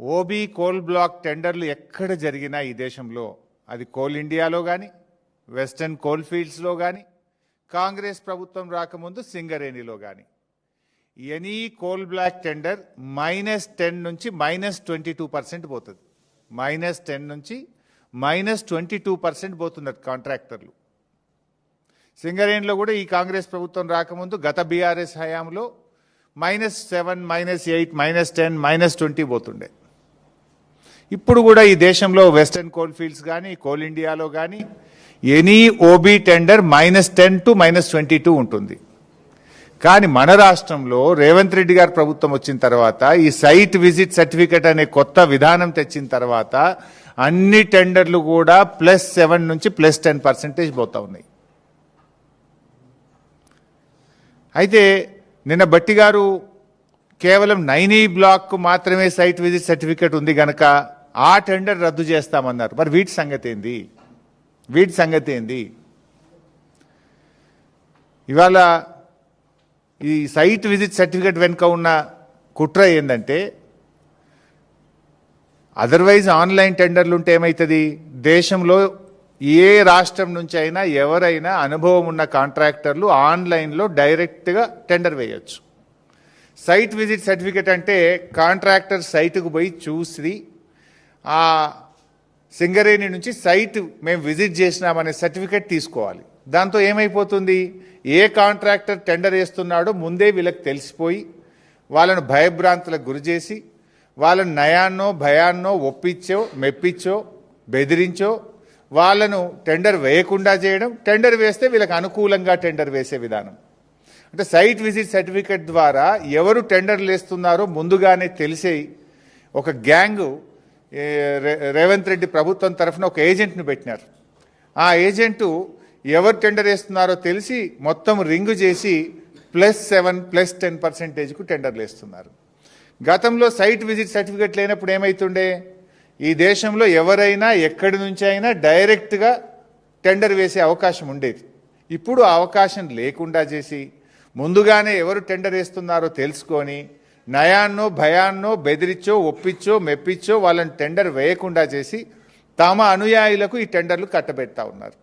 OB coal block టెండర్లు ఎక్కడ జరిగినా ఈ దేశంలో, అది కోల్ ఇండియాలో కానీ, వెస్టర్న్ కోల్ ఫీల్డ్స్లో కానీ, కాంగ్రెస్ ప్రభుత్వం రాకముందు సింగరేణిలో కానీ, ఎనీ కోల్ బ్లాక్ టెండర్ -10 నుంచి -22% పోతుంది. -10 నుంచి -22% పోతున్నారు కాంట్రాక్టర్లు. సింగరేణిలో కూడా ఈ కాంగ్రెస్ ప్రభుత్వం రాకముందు గత బీఆర్ఎస్ హయాంలో -7, -8, -10, -20 పోతుండే. ఇప్పుడు కూడా ఈ దేశంలో వెస్టర్న్ కోల్ ఫీల్డ్స్ కానీ, కోల్ ఇండియాలో కానీ ఎనీ ఓబీ టెండర్ -10 to -22 ఉంటుంది. కానీ మన రాష్ట్రంలో రేవంత్ రెడ్డి గారి ప్రభుత్వం వచ్చిన తర్వాత, ఈ సైట్ విజిట్ సర్టిఫికెట్ అనే కొత్త విధానం తెచ్చిన తర్వాత అన్ని టెండర్లు కూడా +7 నుంచి +10% పోతా ఉన్నాయి. అయితే నిన్న బట్టి గారు కేవలం 9E బ్లాక్ మాత్రమే సైట్ విజిట్ సర్టిఫికెట్ ఉంది గనక ఆ టెండర్ రద్దు చేస్తామన్నారు. మరి వీటి సంగతి ఏంది? ఇవాళ ఈ సైట్ విజిట్ సర్టిఫికెట్ వెనుక ఉన్న కుట్ర ఏంటంటే, అదర్వైజ్ ఆన్లైన్ టెండర్లు ఉంటే ఏమవుతుంది, దేశంలో ఏ రాష్ట్రం నుంచి అయినా ఎవరైనా అనుభవం ఉన్న కాంట్రాక్టర్లు ఆన్లైన్లో డైరెక్ట్గా టెండర్ వేయచ్చు. సైట్ విజిట్ సర్టిఫికెట్ అంటే కాంట్రాక్టర్ సైట్కు పోయి చూసి ఆ సింగరేణి నుంచి సైట్ మేము విజిట్ చేసినామనే సర్టిఫికెట్ తీసుకోవాలి. దాంతో ఏమైపోతుంది, ఏ కాంట్రాక్టర్ టెండర్ వేస్తున్నాడో ముందే వీళ్ళకి తెలిసిపోయి వాళ్ళను భయభ్రాంతులకు గురి చేసి వాళ్ళను నయాన్నో భయాన్నో ఒప్పించో మెప్పించో బెదిరించో వాళ్ళను టెండర్ వేయకుండా చేయడం, టెండర్ వేస్తే వీళ్ళకి అనుకూలంగా టెండర్ వేసే విధానం. అంటే సైట్ విజిట్ సర్టిఫికెట్ ద్వారా ఎవరు టెండర్లు వేస్తున్నారో ముందుగానే తెలిసే ఒక గ్యాంగు రేవంత్ రెడ్డి ప్రభుత్వం తరఫున ఒక ఏజెంట్ను పెట్టినారు. ఆ ఏజెంటు ఎవరు టెండర్ వేస్తున్నారో తెలిసి మొత్తం రింగు చేసి +7, +10%కు టెండర్లు వేస్తున్నారు. గతంలో సైట్ విజిట్ సర్టిఫికెట్ లేనప్పుడు ఏమవుతుండే, ఈ దేశంలో ఎవరైనా ఎక్కడి నుంచి అయినా డైరెక్ట్గా టెండర్ వేసే అవకాశం ఉండేది. ఇప్పుడు ఆ అవకాశం లేకుండా చేసి ముందుగానే ఎవరు టెండర్ వేస్తున్నారో తెలుసుకొని నయాన్నో భయాన్నో బెదిరించో ఒప్పించో మెప్పించో వాళ్ళని టెండర్ వేయకుండా చేసి తమ అనుయాయులకు ఈ టెండర్లు కట్టబెడతా ఉన్నారు.